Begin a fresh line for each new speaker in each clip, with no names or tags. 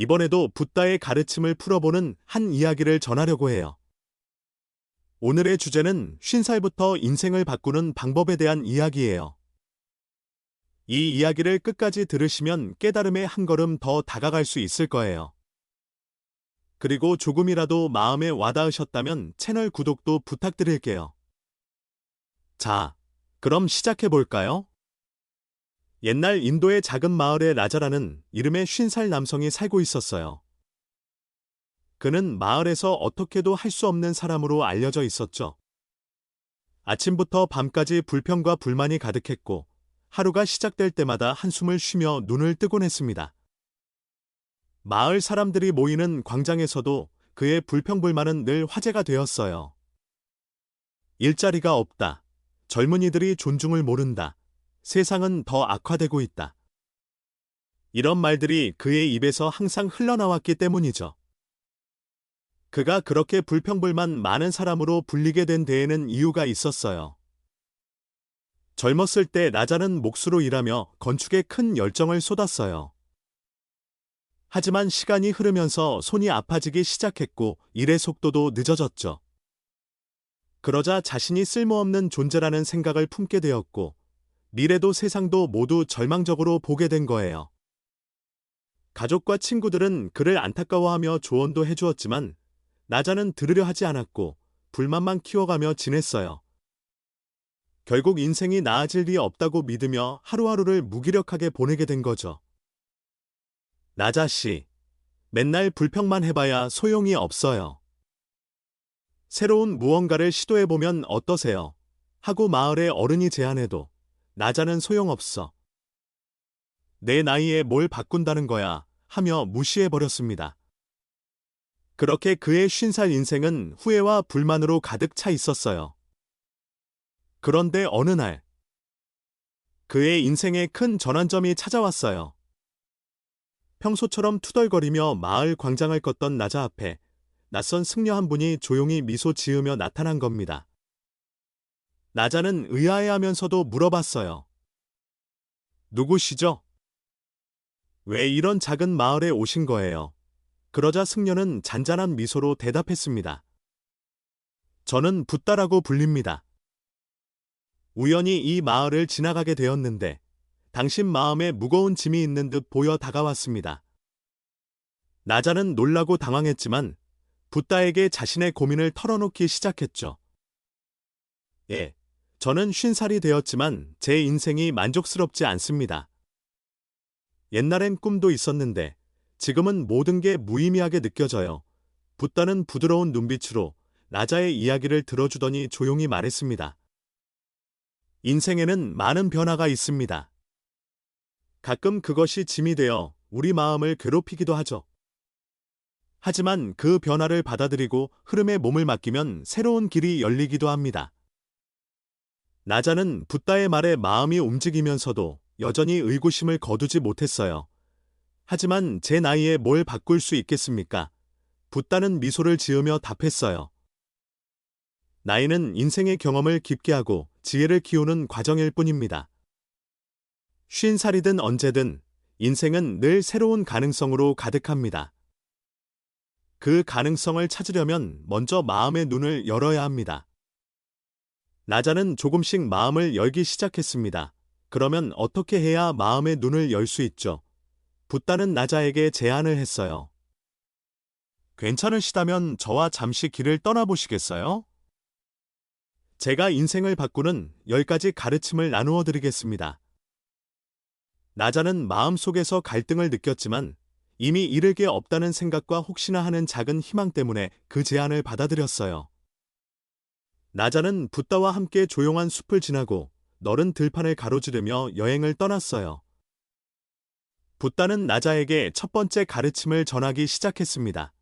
이번에도 붓다의 가르침을 풀어보는 한 이야기를 전하려고 해요. 오늘의 주제는 50살부터 인생을 바꾸는 방법에 대한 이야기예요. 이 이야기를 끝까지 들으시면 깨달음에 한 걸음 더 다가갈 수 있을 거예요. 그리고 조금이라도 마음에 와닿으셨다면 채널 구독도 부탁드릴게요. 자, 그럼 시작해 볼까요? 옛날 인도의 작은 마을에 라자라는 이름의 50살 남성이 살고 있었어요. 그는 마을에서 어떻게도 할 수 없는 사람으로 알려져 있었죠. 아침부터 밤까지 불평과 불만이 가득했고 하루가 시작될 때마다 한숨을 쉬며 눈을 뜨곤 했습니다. 마을 사람들이 모이는 광장에서도 그의 불평불만은 늘 화제가 되었어요. 일자리가 없다. 젊은이들이 존중을 모른다. 세상은 더 악화되고 있다. 이런 말들이 그의 입에서 항상 흘러나왔기 때문이죠. 그가 그렇게 불평불만 많은 사람으로 불리게 된 데에는 이유가 있었어요. 젊었을 때 라자는 목수로 일하며 건축에 큰 열정을 쏟았어요. 하지만 시간이 흐르면서 손이 아파지기 시작했고 일의 속도도 늦어졌죠. 그러자 자신이 쓸모없는 존재라는 생각을 품게 되었고 미래도 세상도 모두 절망적으로 보게 된 거예요. 가족과 친구들은 그를 안타까워하며 조언도 해주었지만 라자는 들으려 하지 않았고 불만만 키워가며 지냈어요. 결국 인생이 나아질 리 없다고 믿으며 하루하루를 무기력하게 보내게 된 거죠. 라자 씨, 맨날 불평만 해봐야 소용이 없어요. 새로운 무언가를 시도해보면 어떠세요? 하고 마을의 어른이 제안해도 라자는 소용없어. 내 나이에 뭘 바꾼다는 거야 하며 무시해버렸습니다. 그렇게 그의 50살 인생은 후회와 불만으로 가득 차 있었어요. 그런데 어느 날 그의 인생에 큰 전환점이 찾아왔어요. 평소처럼 투덜거리며 마을 광장을 걷던 라자 앞에 낯선 승려 한 분이 조용히 미소 지으며 나타난 겁니다. 라자는 의아해하면서도 물어봤어요. 누구시죠? 왜 이런 작은 마을에 오신 거예요? 그러자 승려는 잔잔한 미소로 대답했습니다. 저는 붓다라고 불립니다. 우연히 이 마을을 지나가게 되었는데 당신 마음에 무거운 짐이 있는 듯 보여 다가왔습니다. 라자는 놀라고 당황했지만 붓다에게 자신의 고민을 털어놓기 시작했죠. 예, 저는 50살이 되었지만 제 인생이 만족스럽지 않습니다. 옛날엔 꿈도 있었는데 지금은 모든 게 무의미하게 느껴져요. 붓다는 부드러운 눈빛으로 라자의 이야기를 들어주더니 조용히 말했습니다. 인생에는 많은 변화가 있습니다. 가끔 그것이 짐이 되어 우리 마음을 괴롭히기도 하죠. 하지만 그 변화를 받아들이고 흐름에 몸을 맡기면 새로운 길이 열리기도 합니다. 라자는 붓다의 말에 마음이 움직이면서도 여전히 의구심을 거두지 못했어요. 하지만 제 나이에 뭘 바꿀 수 있겠습니까? 붓다는 미소를 지으며 답했어요. 나이는 인생의 경험을 깊게 하고 지혜를 키우는 과정일 뿐입니다. 50살이든 언제든 인생은 늘 새로운 가능성으로 가득합니다. 그 가능성을 찾으려면 먼저 마음의 눈을 열어야 합니다. 라자는 조금씩 마음을 열기 시작했습니다. 그러면 어떻게 해야 마음의 눈을 열 수 있죠? 붓다는 라자에게 제안을 했어요. 괜찮으시다면 저와 잠시 길을 떠나보시겠어요? 제가 인생을 바꾸는 10가지 가르침을 나누어 드리겠습니다. 라자는 마음속에서 갈등을 느꼈지만 이미 잃을 게 없다는 생각과 혹시나 하는 작은 희망 때문에 그 제안을 받아들였어요. 라자는 붓다와 함께 조용한 숲을 지나고 너른 들판을 가로지르며 여행을 떠났어요. 붓다는 라자에게 첫 번째 가르침을 전하기 시작했습니다.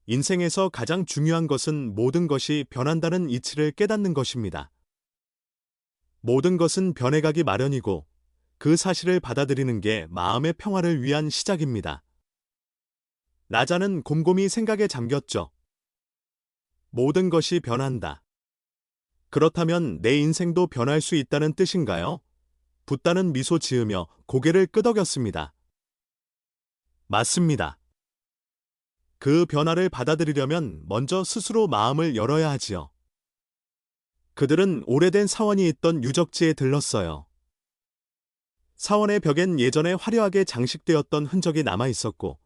인생에서 가장 중요한 것은 모든 것이 변한다는 이치를 깨닫는 것입니다. 모든 것은 변해가기 마련이고 그 사실을 받아들이는 게 마음의 평화를 위한 시작입니다. 라자는 곰곰이 생각에 잠겼죠. 모든 것이 변한다. 그렇다면 내 인생도 변할 수 있다는 뜻인가요? 붓다는 미소 지으며 고개를 끄덕였습니다. 맞습니다. 그 변화를 받아들이려면 먼저 스스로 마음을 열어야 하지요. 그들은 오래된 사원이 있던 유적지에 들렀어요. 사원의 벽엔 예전에 화려하게 장식되었던 흔적이 남아 있었고,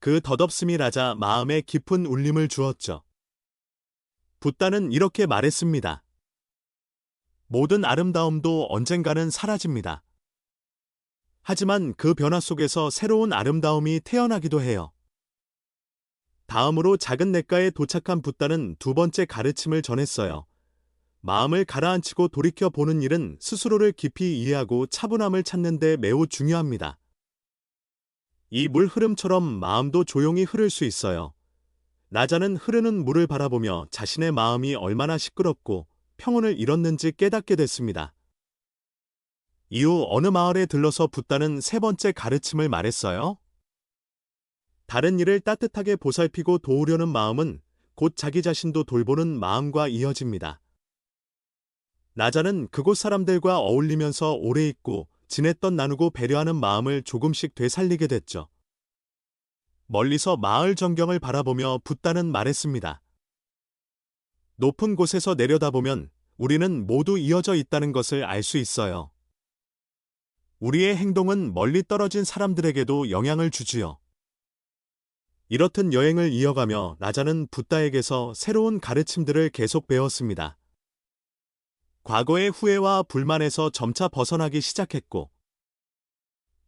그 덧없음이 라자 마음에 깊은 울림을 주었죠. 붓다는 이렇게 말했습니다. 모든 아름다움도 언젠가는 사라집니다. 하지만 그 변화 속에서 새로운 아름다움이 태어나기도 해요. 다음으로 작은 냇가에 도착한 붓다는 두 번째 가르침을 전했어요. 마음을 가라앉히고 돌이켜 보는 일은 스스로를 깊이 이해하고 차분함을 찾는 데 매우 중요합니다. 이 물 흐름처럼 마음도 조용히 흐를 수 있어요. 라자는 흐르는 물을 바라보며 자신의 마음이 얼마나 시끄럽고 평온을 잃었는지 깨닫게 됐습니다. 이후 어느 마을에 들러서 붓다는 세 번째 가르침을 말했어요. 다른 이를 따뜻하게 보살피고 도우려는 마음은 곧 자기 자신도 돌보는 마음과 이어집니다. 라자는 그곳 사람들과 어울리면서 오래 있고 지냈던 나누고 배려하는 마음을 조금씩 되살리게 됐죠. 멀리서 마을 전경을 바라보며 붓다는 말했습니다. 높은 곳에서 내려다보면 우리는 모두 이어져 있다는 것을 알 수 있어요. 우리의 행동은 멀리 떨어진 사람들에게도 영향을 주지요. 이렇듯 여행을 이어가며 라자는 붓다에게서 새로운 가르침들을 계속 배웠습니다. 과거의 후회와 불만에서 점차 벗어나기 시작했고,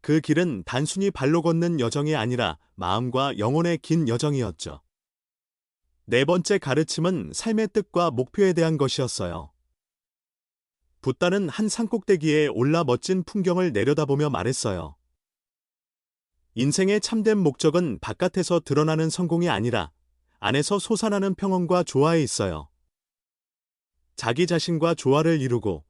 그 길은 단순히 발로 걷는 여정이 아니라 마음과 영혼의 긴 여정이었죠. 네 번째 가르침은 삶의 뜻과 목표에 대한 것이었어요. 붓다는 한 산꼭대기에 올라 멋진 풍경을 내려다보며 말했어요. 인생의 참된 목적은 바깥에서 드러나는 성공이 아니라 안에서 솟아나는 평온과 조화에 있어요. 자기 자신과 조화를 이루고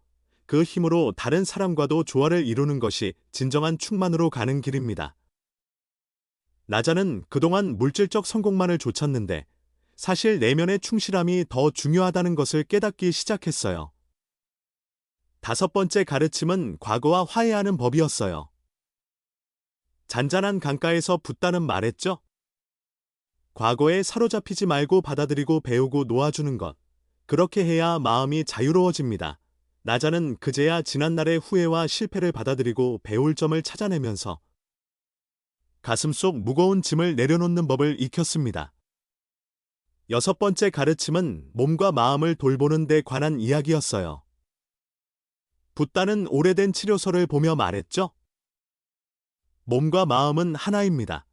그 힘으로 다른 사람과도 조화를 이루는 것이 진정한 충만으로 가는 길입니다. 라자는 그동안 물질적 성공만을 좇았는데 사실 내면의 충실함이 더 중요하다는 것을 깨닫기 시작했어요. 다섯 번째 가르침은 과거와 화해하는 법이었어요. 잔잔한 강가에서 붓다는 말했죠. 과거에 사로잡히지 말고 받아들이고 배우고 놓아주는 것. 그렇게 해야 마음이 자유로워집니다. 라자는 그제야 지난날의 후회와 실패를 받아들이고 배울 점을 찾아내면서 가슴속 무거운 짐을 내려놓는 법을 익혔습니다. 여섯 번째 가르침은 몸과 마음을 돌보는 데 관한 이야기였어요. 붓다는 오래된 치료서를 보며 말했죠. 몸과 마음은 하나입니다.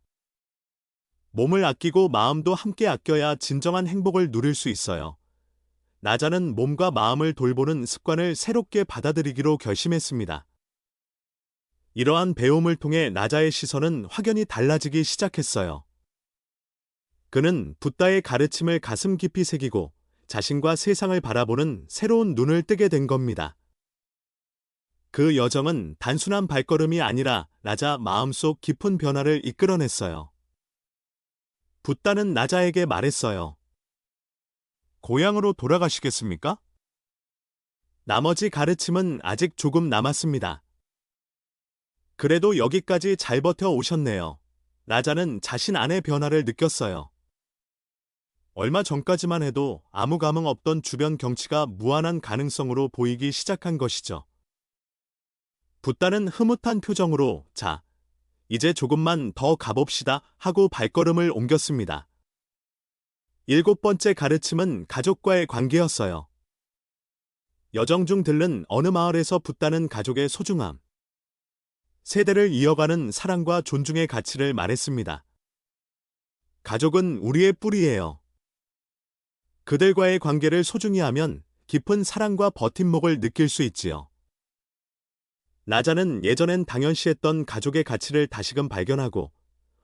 몸을 아끼고 마음도 함께 아껴야 진정한 행복을 누릴 수 있어요. 라자는 몸과 마음을 돌보는 습관을 새롭게 받아들이기로 결심했습니다. 이러한 배움을 통해 라자의 시선은 확연히 달라지기 시작했어요. 그는 붓다의 가르침을 가슴 깊이 새기고 자신과 세상을 바라보는 새로운 눈을 뜨게 된 겁니다. 그 여정은 단순한 발걸음이 아니라 라자 마음속 깊은 변화를 이끌어냈어요. 붓다는 라자에게 말했어요. 고향으로 돌아가시겠습니까? 나머지 가르침은 아직 조금 남았습니다. 그래도 여기까지 잘 버텨 오셨네요. 라자는 자신 안의 변화를 느꼈어요. 얼마 전까지만 해도 아무 감흥 없던 주변 경치가 무한한 가능성으로 보이기 시작한 것이죠. 붓다는 흐뭇한 표정으로 자, 이제 조금만 더 가봅시다 하고 발걸음을 옮겼습니다. 일곱 번째 가르침은 가족과의 관계였어요. 여정 중 들른 어느 마을에서 붓다는 가족의 소중함, 세대를 이어가는 사랑과 존중의 가치를 말했습니다. 가족은 우리의 뿌리예요. 그들과의 관계를 소중히 하면 깊은 사랑과 버팀목을 느낄 수 있지요. 라자는 예전엔 당연시했던 가족의 가치를 다시금 발견하고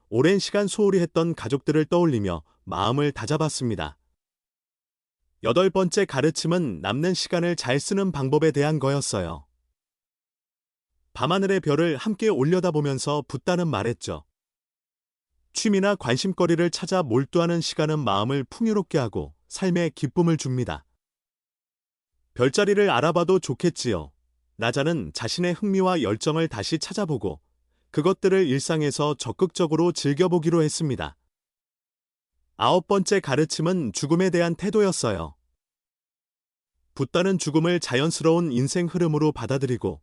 오랜 시간 소홀히 했던 가족들을 떠올리며 마음을 다잡았습니다. 여덟 번째 가르침은 남는 시간을 잘 쓰는 방법에 대한 거였어요. 밤하늘의 별을 함께 올려다보면서 붓다는 말했죠. 취미나 관심거리를 찾아 몰두하는 시간은 마음을 풍요롭게 하고 삶에 기쁨을 줍니다. 별자리를 알아봐도 좋겠지요. 라자는 자신의 흥미와 열정을 다시 찾아보고 그것들을 일상에서 적극적으로 즐겨보기로 했습니다. 9번째 가르침은 죽음에 대한 태도였어요. 붓다는 죽음을 자연스러운 인생 흐름으로 받아들이고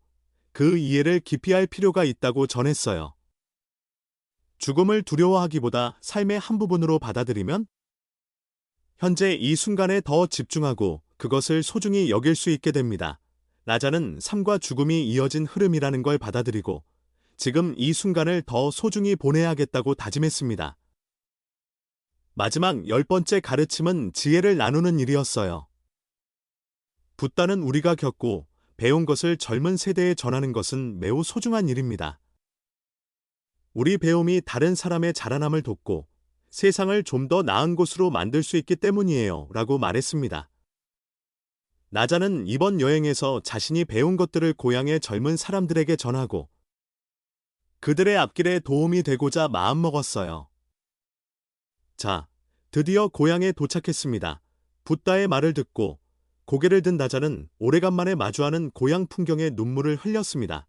그 이해를 깊이 할 필요가 있다고 전했어요. 죽음을 두려워하기보다 삶의 한 부분으로 받아들이면 현재 이 순간에 더 집중하고 그것을 소중히 여길 수 있게 됩니다. 라자는 삶과 죽음이 이어진 흐름이라는 걸 받아들이고 지금 이 순간을 더 소중히 보내야겠다고 다짐했습니다. 마지막 10번째 가르침은 지혜를 나누는 일이었어요. 붓다는 우리가 겪고 배운 것을 젊은 세대에 전하는 것은 매우 소중한 일입니다. 우리 배움이 다른 사람의 자라남을 돕고 세상을 좀 더 나은 곳으로 만들 수 있기 때문이에요. 라고 말했습니다. 나자는 이번 여행에서 자신이 배운 것들을 고향의 젊은 사람들에게 전하고 그들의 앞길에 도움이 되고자 마음먹었어요. 자, 드디어 고향에 도착했습니다. 붓다의 말을 듣고 고개를 든 나자는 오래간만에 마주하는 고향 풍경에 눈물을 흘렸습니다.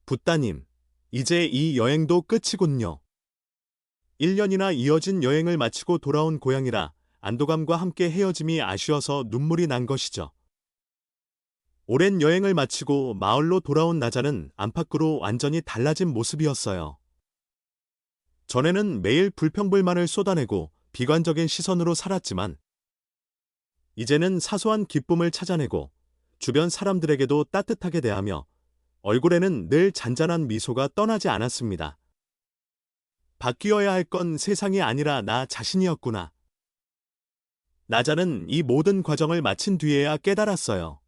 붓다님, 이제 이 여행도 끝이군요. 1년이나 이어진 여행을 마치고 돌아온 고향이라 안도감과 함께 헤어짐이 아쉬워서 눈물이 난 것이죠. 오랜 여행을 마치고 마을로 돌아온 나자는 안팎으로 완전히 달라진 모습이었어요. 전에는 매일 불평불만을 쏟아내고 비관적인 시선으로 살았지만 이제는 사소한 기쁨을 찾아내고 주변 사람들에게도 따뜻하게 대하며 얼굴에는 늘 잔잔한 미소가 떠나지 않았습니다. 바뀌어야 할 건 세상이 아니라 나 자신이었구나. 나자는 이 모든 과정을 마친 뒤에야 깨달았어요.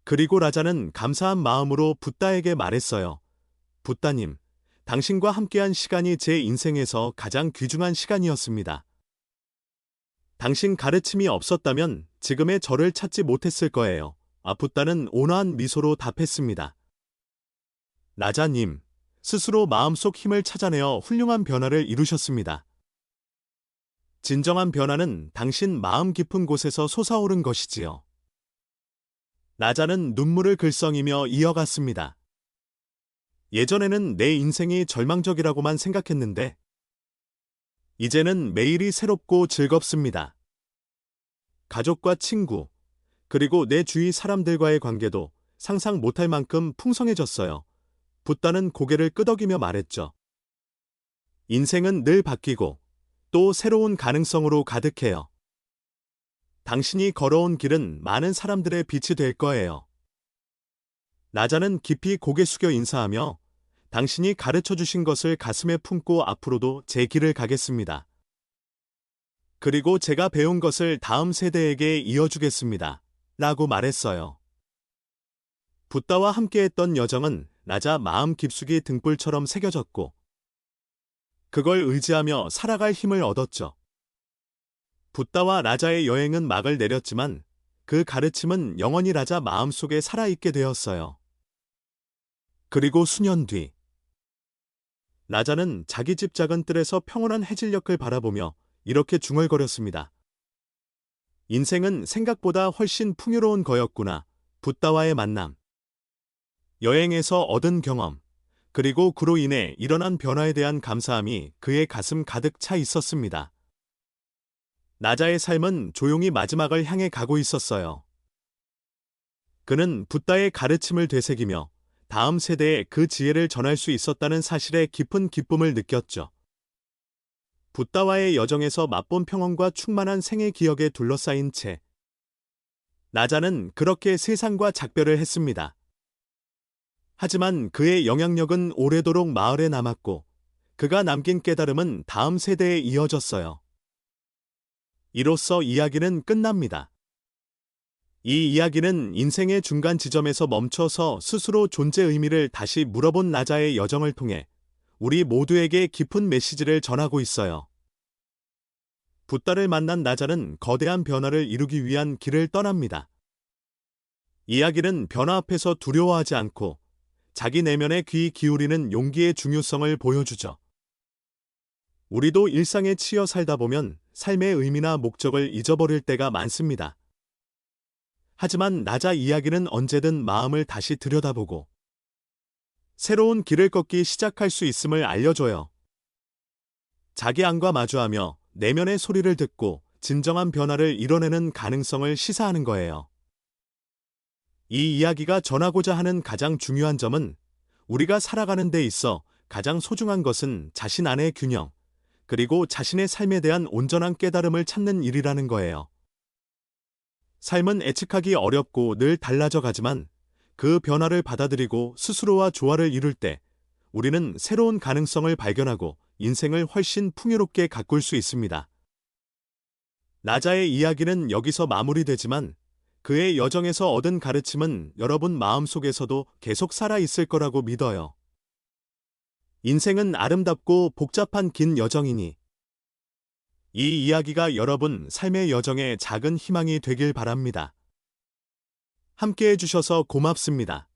그리고 라자는 감사한 마음으로 붓다에게 말했어요. 붓다님, 당신과 함께한 시간이 제 인생에서 가장 귀중한 시간이었습니다. 당신 가르침이 없었다면 지금의 저를 찾지 못했을 거예요. 붓다는 온화한 미소로 답했습니다. 라자님, 스스로 마음속 힘을 찾아내어 훌륭한 변화를 이루셨습니다. 진정한 변화는 당신 마음 깊은 곳에서 솟아오른 것이지요. 라자는 눈물을 글썽이며 이어갔습니다. 예전에는 내 인생이 절망적이라고만 생각했는데 이제는 매일이 새롭고 즐겁습니다. 가족과 친구, 그리고 내 주위 사람들과의 관계도 상상 못할 만큼 풍성해졌어요. 붓다는 고개를 끄덕이며 말했죠. 인생은 늘 바뀌고 또 새로운 가능성으로 가득해요. 당신이 걸어온 길은 많은 사람들의 빛이 될 거예요. 라자는 깊이 고개 숙여 인사하며 당신이 가르쳐 주신 것을 가슴에 품고 앞으로도 제 길을 가겠습니다. 그리고 제가 배운 것을 다음 세대에게 이어주겠습니다. 라고 말했어요. 붓다와 함께했던 여정은 라자 마음 깊숙이 등불처럼 새겨졌고 그걸 의지하며 살아갈 힘을 얻었죠. 붓다와 라자의 여행은 막을 내렸지만 그 가르침은 영원히 라자 마음속에 살아있게 되었어요. 그리고 수년 뒤 라자는 자기 집 작은 뜰에서 평온한 해질녘을 바라보며 이렇게 중얼거렸습니다. 인생은 생각보다 훨씬 풍요로운 거였구나. 붓다와의 만남, 여행에서 얻은 경험, 그리고 그로 인해 일어난 변화에 대한 감사함이 그의 가슴 가득 차 있었습니다. 나자의 삶은 조용히 마지막을 향해 가고 있었어요. 그는 붓다의 가르침을 되새기며 다음 세대에 그 지혜를 전할 수 있었다는 사실에 깊은 기쁨을 느꼈죠. 붓다와의 여정에서 맛본 평온과 충만한 생의 기억에 둘러싸인 채 나자는 그렇게 세상과 작별을 했습니다. 하지만 그의 영향력은 오래도록 마을에 남았고 그가 남긴 깨달음은 다음 세대에 이어졌어요. 이로써 이야기는 끝납니다. 이 이야기는 인생의 중간 지점에서 멈춰서 스스로 존재 의미를 다시 물어본 나자의 여정을 통해 우리 모두에게 깊은 메시지를 전하고 있어요. 붓다를 만난 나자는 거대한 변화를 이루기 위한 길을 떠납니다. 이야기는 변화 앞에서 두려워하지 않고 자기 내면에 귀 기울이는 용기의 중요성을 보여주죠. 우리도 일상에 치여 살다 보면 삶의 의미나 목적을 잊어버릴 때가 많습니다. 하지만 나자 이야기는 언제든 마음을 다시 들여다보고 새로운 길을 걷기 시작할 수 있음을 알려줘요. 자기 안과 마주하며 내면의 소리를 듣고 진정한 변화를 이뤄내는 가능성을 시사하는 거예요. 이 이야기가 전하고자 하는 가장 중요한 점은 우리가 살아가는 데 있어 가장 소중한 것은 자신 안의 균형, 그리고 자신의 삶에 대한 온전한 깨달음을 찾는 일이라는 거예요. 삶은 예측하기 어렵고 늘 달라져 가지만 그 변화를 받아들이고 스스로와 조화를 이룰 때 우리는 새로운 가능성을 발견하고 인생을 훨씬 풍요롭게 가꿀 수 있습니다. 나자의 이야기는 여기서 마무리되지만 그의 여정에서 얻은 가르침은 여러분 마음속에서도 계속 살아있을 거라고 믿어요. 인생은 아름답고 복잡한 긴 여정이니 이 이야기가 여러분 삶의 여정에 작은 희망이 되길 바랍니다. 함께 해주셔서 고맙습니다.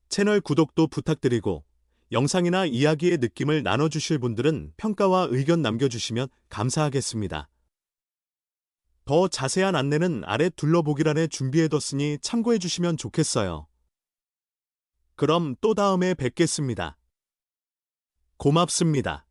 채널 구독도 부탁드리고 영상이나 이야기의 느낌을 나눠주실 분들은 평가와 의견 남겨주시면 감사하겠습니다. 더 자세한 안내는 아래 둘러보기란에 준비해뒀으니 참고해주시면 좋겠어요. 그럼 또 다음에 뵙겠습니다. 고맙습니다.